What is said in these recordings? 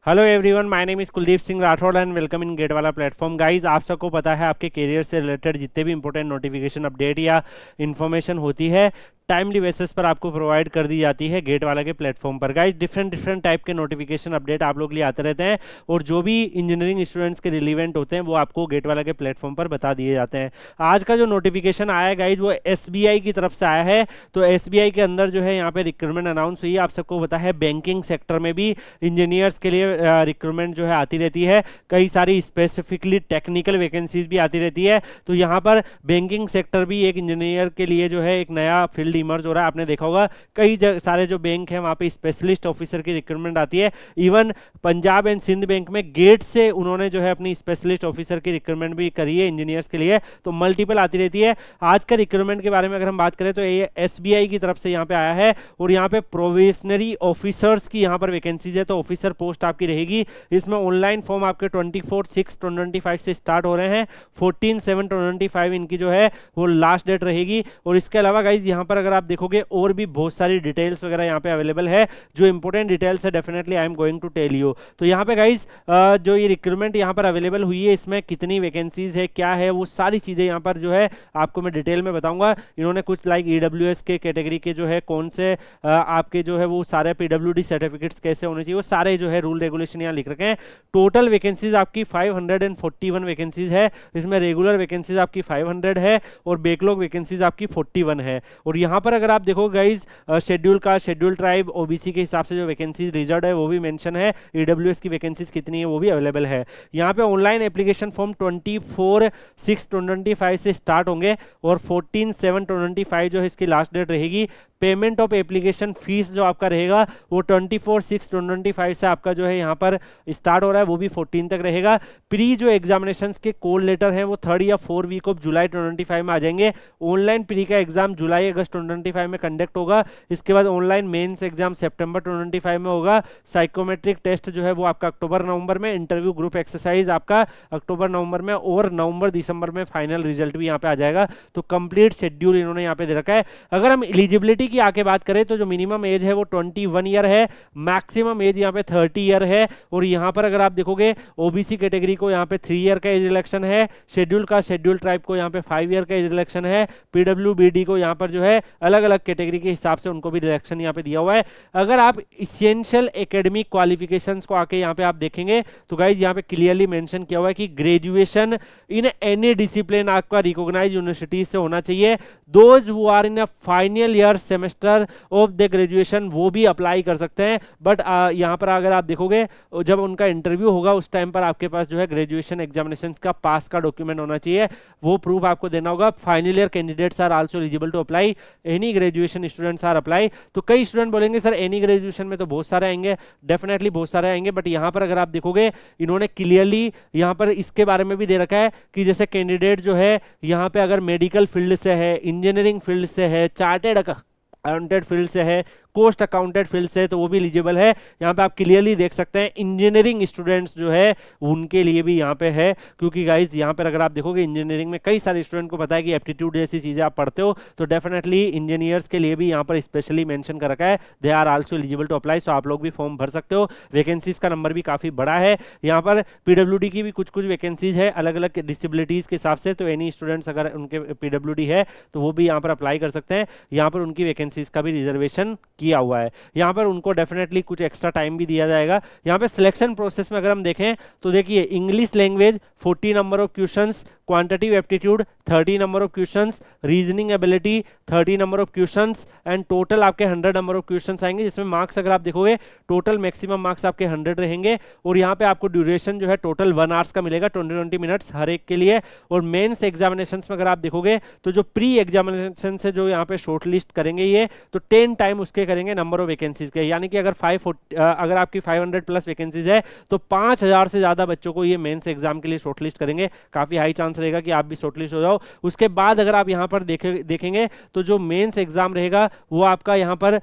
Hello everyone, my name is Kuldeep Singh Rathore and welcome in GATE वाला platform. Guys, आप सबको पता है आपके करियर से रिलेटेड जितने भी इंपॉर्टेंट नोटिफिकेशन अपडेट या इन्फॉर्मेशन होती है टाइमली बेसिस पर आपको प्रोवाइड कर दी जाती है गेट वाला के प्लेटफॉर्म पर। गाइस, डिफरेंट डिफरेंट टाइप के नोटिफिकेशन अपडेट आप लोग के लिए आते रहते हैं और जो भी इंजीनियरिंग स्टूडेंट्स के रिलीवेंट होते हैं वो आपको गेट वाला के प्लेटफॉर्म पर बता दिए जाते हैं। आज का जो नोटिफिकेशन आया है गाइज वो एसबीआई की तरफ से आया है। तो एसबीआई के अंदर जो है यहाँ पे रिक्रूटमेंट अनाउंस हुई है। आप सबको पता है बैंकिंग सेक्टर में भी इंजीनियर्स के लिए रिक्रूटमेंट जो है आती रहती है। कई सारी स्पेसिफिकली टेक्निकल वैकेंसीज भी आती रहती है। तो यहाँ पर बैंकिंग सेक्टर भी एक इंजीनियर के लिए जो है एक नया फील्ड इमर्ज हो रहा है। आपने देखा होगा कई सारे जो बैंक हैं वहाँ पे स्पेशलिस्ट ऑफिसर की रिक्रूटमेंट आती है। Even Punjab and Sind bank में गेट से उन्होंने जो है अपनी स्पेशलिस्ट ऑफिसर की रिक्रूटमेंट भी करी है इंजीनियर्स के लिए। तो मल्टीपल आती रहती है। आज का रिक्रूटमेंट के बारे में अगर हम बात करें तो ये एसबीआई की तरफ से यहाँ पे आया है और यहाँ पे प्रोबेशनरी ऑफिसर्स की यहाँ पर वैकेंसीज है। तो ऑफिसर पोस्ट आपकी रहेगी। इसमें ऑनलाइन फॉर्म आपके 24/6/2025 से स्टार्ट हो रहे हैं। 14/7/2025 इनकी जो है वो लास्ट डेट रहेगी। और इसके अलावा गाइज यहाँ पर अगर आप देखोगे और भी बहुत सारी डिटेल्स वगैरह यहाँ पे अवेलेबल है। जो इंपॉर्टेंट डिटेल्स है definitely I am going to tell you. तो यहाँ पे गाइज जो ये रिक्रूटमेंट यहाँ पर अवेलेबल हुई है इसमें कितनी वैकेंसीज है क्या है वो सारी चीजें यहाँ पर जो है आपको मैं डिटेल में बताऊंगा। इन्होंने कुछ लाइक ईडब्ल्यूएस के कैटेगरी के जो है कौन से आपके जो है वो सारे पीडब्ल्यूडी सर्टिफिकेट्स कैसे होने चाहिए वो सारे जो है रूल रेगुलेशन यहाँ लिख रखे हैं। टोटल वैकेंसीज आपकी 541 वैकेंसीज है। इसमें रेगुलर वैकेंसीज आपकी 500 है और बैकलॉग वैकेंसीज आपकी 41 है। और यहाँ पर अगर आप देखो guys schedule caste, schedule tribe, OBC के हिसाब से जो वैकेंसीज रिजर्व है वो भी मेंशन है। ईडब्ल्यूएस की वैकेंसीज कितनी है वो भी अवेलेबल है। यहाँ पे ऑनलाइन एप्लीकेशन फॉर्म 24/6/2025 से स्टार्ट होंगे और 14/7/2025 जो है इसकी लास्ट डेट रहेगी। पेमेंट ऑफ एप्लीकेशन फीस जो आपका रहेगा वो 24/6/2025 से आपका जो है यहाँ पर स्टार्ट हो रहा है वो भी 14 तक रहेगा। प्री जो एग्जामिनेशन के कॉल लेटर हैं वो 3rd या 4th वीक ऑफ जुलाई 2025 में आ जाएंगे। ऑनलाइन प्री का एग्जाम जुलाई अगस्त 2025 में कंडक्ट होगा। इसके बाद ऑनलाइन मेंस एग्जाम सितंबर 2025 में होगा। साइकोमेट्रिक टेस्ट जो है वो आपका अक्टूबर नवंबर में, इंटरव्यू ग्रुप एक्सरसाइज आपका अक्टूबर नवंबर में और नवंबर दिसंबर में फाइनल रिजल्ट भी यहाँ पे आ जाएगा। तो कंप्लीट शेड्यूल इन्होंने यहाँ पे दे रखा है। अगर हम एलिजिबिलिटी की आके बात करें तो जो मिनिमम एज है वो 21 ईयर है, मैक्सिमम एज यहाँ पे 30 ईयर है। और यहाँ पर अगर आप देखोगे ओबीसी कैटेगरी को यहाँ पे 3 ईयर का एज रिलैक्शन है। शेड्यूल कास्ट, शेड्यूल ट्राइब को यहाँ पे 5 ईयर का एज रिलैक्शन है। पीडब्ल्यूबीडी को यहाँ पर जो है अलग अलग कैटेगरी के हिसाब से उनको भी रिलैक्शन यहाँ पे दिया हुआ है। अगर आप इसेंशियल एकेडमिक क्वालिफिकेशंस को आके यहाँ पे आप देखेंगे तो गाइज यहाँ पे क्लियरली मेंशन किया हुआ है कि ग्रेजुएशन इन एनी डिसिप्लिन आपका रिकॉग्नाइज्ड यूनिवर्सिटी से होना चाहिए। Those who are in a final year semester of the graduation वो भी अप्लाई कर सकते हैं। बट यहाँ पर अगर आप देखोगे जब उनका इंटरव्यू होगा उस टाइम पर आपके पास जो है ग्रेजुएशन एग्जामिनेशन का पास का डॉक्यूमेंट होना चाहिए, वो प्रूफ आपको देना होगा। Final year candidates are also eligible to apply, any graduation students are apply. तो कई स्टूडेंट बोलेंगे सर एनी ग्रेजुएशन में तो बहुत सारे आएंगे, डेफिनेटली बहुत सारे आएंगे। बट यहाँ पर अगर आप देखोगे इन्होंने क्लियरली यहाँ पर इसके बारे में भी दे रखा है कि जैसे कैंडिडेट जो है यहाँ पे अगर मेडिकल फील्ड से है, इंजीनियरिंग फील्ड से है, चार्टेड अकाउंटेंट फील्ड से है, कोस्ट अकाउंटेंट फील्ड से तो वो भी एलिजिबल है। यहाँ पे आप क्लियरली देख सकते हैं इंजीनियरिंग स्टूडेंट्स जो है उनके लिए भी यहाँ पे है। क्योंकि गाइज यहाँ पर अगर आप देखोगे इंजीनियरिंग में कई सारे स्टूडेंट को पता है कि एप्टीट्यूड जैसी चीजें आप पढ़ते हो तो डेफिनेटली इंजीनियर्स के लिए भी यहाँ पर स्पेशली मेंशन कर रखा है they are also eligible to apply. So आप लोग भी फॉर्म भर सकते हो। वैकेंसीज का नंबर भी काफी बड़ा है। यहाँ पर पीडब्ल्यूडी की भी कुछ कुछ वैकेंसीज है अलग अलग डिसेबिलिटीज के हिसाब से। तो एनी स्टूडेंट्स अगर उनके पीडब्ल्यूडी है तो वो भी यहाँ पर अप्लाई कर सकते हैं। यहाँ पर उनकी वैकेंसीज का भी रिजर्वेशन किया हुआ है। यहाँ पर उनको डेफिनेटली कुछ एक्स्ट्रा टाइम भी दिया जाएगा। यहाँ पे सिलेक्शन प्रोसेस में अगर हम देखें तो देखिए English language 40 number of questions, quantitative aptitude 30 number of questions, reasoning ability 30 number of questions and total आपके 100 नंबर ऑफ क्वेश्चंस आएंगे। जिसमें मार्क्स अगर आप देखोगे टोटल मैक्सिमम मार्क्स आपके 100 रहेंगे। और यहाँ पे आपको ड्यूरेशन जो है टोटल 1 आवर्स का मिलेगा, 20 मिनट्स हर एक के लिए। और मेंस एग्जामिनेशन में अगर आप देखोगे तो जो प्री एग्जामिनेशन से जो यहाँ पे शॉर्ट लिस्ट करेंगे ये तो 10 टाइम उसके करेंगे नंबर ऑफ वैकेंसीज के। यानी कि अगर आपकी 500 प्लस वैकेंसीज है तो 5000 से ज्यादा बच्चों को ये मेंस एग्जाम के लिए शॉर्टलिस्ट करेंगे। काफी हाई चांस चांस रहेगा कि आप भी शॉर्टलिस्ट हो जाओ। उसके बाद अगर आप यहाँ पर देखेंगे तो जो मेंस एग्जाम रहेगा वो आपका यहाँ पर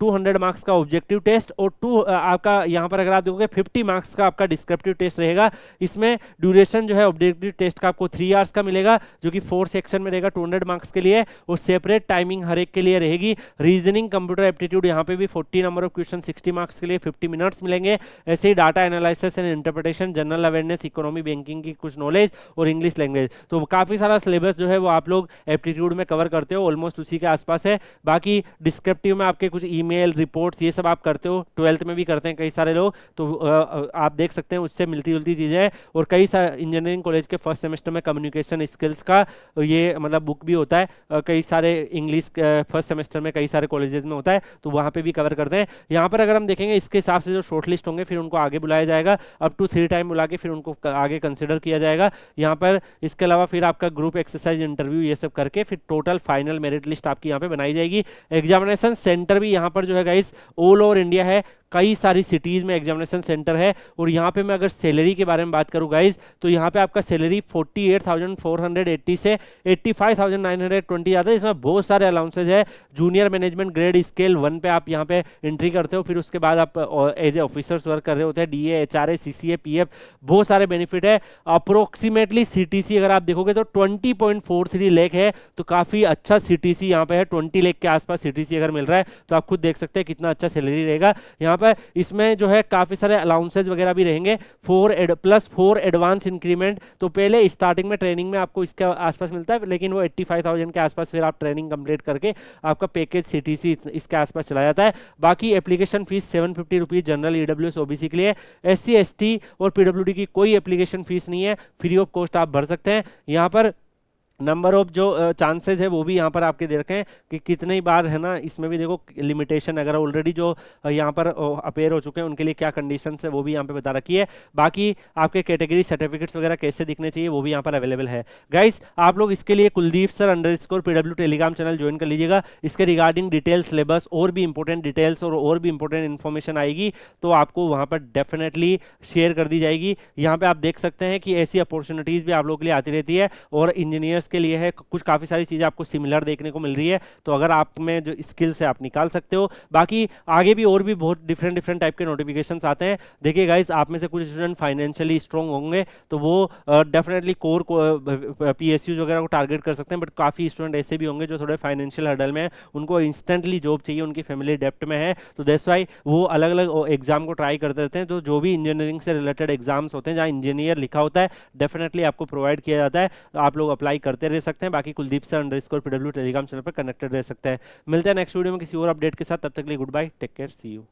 200 मार्क्स का ऑब्जेक्टिव टेस्ट और आपका यहाँ पर अगर आप देखोगे 50 मार्क्स का आपका डिस्क्रिप्टिव टेस्ट रहेगा। इसमें ड्यूरेशन जो है ऑब्जेक्टिव टेस्ट का आपको 3 आवर्स का मिलेगा, जो कि 4 सेक्शन में रहेगा 200 मार्क्स के लिए, और सेपरेट टाइमिंग हर एक के लिए रहेगी। रीजनिंग, कंप्यूटर एप्टीट्यूड यहाँ पे भी 40 नंबर ऑफ क्वेश्चन 60 मार्क्स के लिए 50 मिनट्स मिलेंगे। ऐसे ही data analysis and interpretation, general awareness, economy, banking की कुछ नॉलेज और इंग्लिश लैंग्वेज। तो काफी सारा सिलेबस जो है वो आप लोग एप्टीट्यूड में कवर करते हो, ऑलमोस्ट उसी के आसपास है। बाकी डिस्क्रिप्टिव में आपके कुछ ईमेल रिपोर्ट्स ये सब आप करते हो, 12th में भी करते हैं कई सारे लोग, तो आप देख सकते हैं उससे मिलती जुलती चीजें हैं। और कई सारे इंजीनियरिंग कॉलेज के फर्स्ट सेमेस्टर में कम्युनिकेशन स्किल्स का ये मतलब बुक भी होता है, कई सारे इंग्लिश फर्स्ट सेमेस्टर में कई सारे कॉलेजेस में होता है, तो वहाँ पे भी कवर करते हैं। यहाँ पर अगर हम देखेंगे इसके हिसाब से जो शॉर्ट लिस्ट होंगे फिर उनको आगे बुलाया जाएगा, अप टू 3 टाइम बुला के फिर उनको आगे कंसिडर किया जाएगा यहाँ पर। इसके अलावा फिर आपका ग्रुप एक्सरसाइज, इंटरव्यू ये सब करके फिर टोटल फाइनल मेरिट लिस्ट आपकी यहाँ पे बनाई जाएगी। एग्जामिनेशन सेंटर भी यहाँ पर जो है गाइस ऑल ओवर इंडिया है, कई सारी सिटीज में एग्जामिनेशन सेंटर है। और यहाँ पे मैं अगर सैलरी के बारे में बात करूँ गाइज, तो यहाँ पे आपका सैलरी 48,480 से 85,920 जाता है। इसमें बहुत सारे अलाउंसेज है। जूनियर मैनेजमेंट ग्रेड स्केल 1 पे आप यहाँ पे एंट्री करते हो, फिर उसके बाद आप एज ए ऑफिसर्स वर्क कर रहे होते हैं, डीए, एचआरए, सीसीए, पीएफ, बहुत सारे बेनिफिट है। अप्रोक्सीमेटली सीटीसी अगर आप देखोगे तो 20.43 लाख है, तो काफी अच्छा सीटीसी यहाँ पे है। 20 लाख के आसपास सीटीसी अगर मिल रहा है तो आप खुद देख सकते हैं कितना अच्छा सैलरी रहेगा यहाँ। इसमें जो है काफी सारे अलाउंसेज वगैरह भी रहेंगे, 4 एडवांस इंक्रीमेंट। तो पहले स्टार्टिंग में ट्रेनिंग में आपको इसके आसपास मिलता है, लेकिन वो 85,000 के आसपास फिर आप ट्रेनिंग कंप्लीट करके आपका पैकेज सीटीसी इसके आसपास चला जाता है। बाकी application fees 750 rupees general, EWS, OBC के लिए। एससी, एसटी और पीडब्ल्यूडी की कोई एप्लीकेशन फीस नहीं है, फ्री ऑफ कॉस्ट आप भर सकते हैं। यहाँ पर नंबर ऑफ जो चांसेस है वो भी यहाँ पर आपके दे रखे हैं कि कितने बार है ना, इसमें भी देखो लिमिटेशन अगर ऑलरेडी जो यहाँ पर अपेयर हो चुके हैं उनके लिए क्या कंडीशन है वो भी यहाँ पे बता रखी है। बाकी आपके कैटेगरी सर्टिफिकेट्स वगैरह कैसे दिखने चाहिए वो भी यहाँ पर अवेलेबल है। गाइस आप लोग इसके लिए Kuldeep sir _PW Telegram channel join कर लीजिएगा। इसके रिगार्डिंग डिटेल, सिलेबस और भी इंपॉर्टेंट डिटेल्स और भी इंपॉर्टेंट इन्फॉर्मेशन आएगी तो आपको वहाँ पर डेफिनेटली शेयर कर दी जाएगी। यहाँ पे आप देख सकते हैं कि ऐसी अपॉर्चुनिटीज भी आप लोगों के लिए आती रहती है और इंजीनियर्स के लिए है कुछ काफी सारी चीजें आपको सिमिलर देखने को मिल रही है, तो अगर आप में जो स्किल्स है आप निकाल सकते हो। बाकी आगे भी और भी बहुत डिफरेंट टाइप के नोटिफिकेशंस आते हैं। देखिए गाइस आप में से कुछ स्टूडेंट फाइनेंशियली स्ट्रांग होंगे तो वो डेफिनेटली कोर पीएसयू वगैरह को टारगेट कर सकते हैं, बट काफी स्टूडेंट ऐसे भी होंगे जो थोड़े फाइनेंशियल हर्डल में है, उनको इंस्टेंटली जॉब चाहिए, उनकी फैमिली डेप्ट में है, तो दैट्स व्हाई वो अलग अलग एग्जाम को ट्राई करते रहते हैं। तो जो भी इंजीनियरिंग से रिलेटेड एग्जाम्स होते हैं जहाँ इंजीनियर लिखा होता है डेफिनेटली आपको प्रोवाइड किया जाता है, तो आप लोग अप्लाई करते रह सकते हैं। बाकी Kuldeep sir _PW Telegram channel पर कनेक्टेड रह सकते हैं। मिलते हैं नेक्स्ट वीडियो में किसी और अपडेट के साथ, तब तक के लिए goodbye, take care, see you.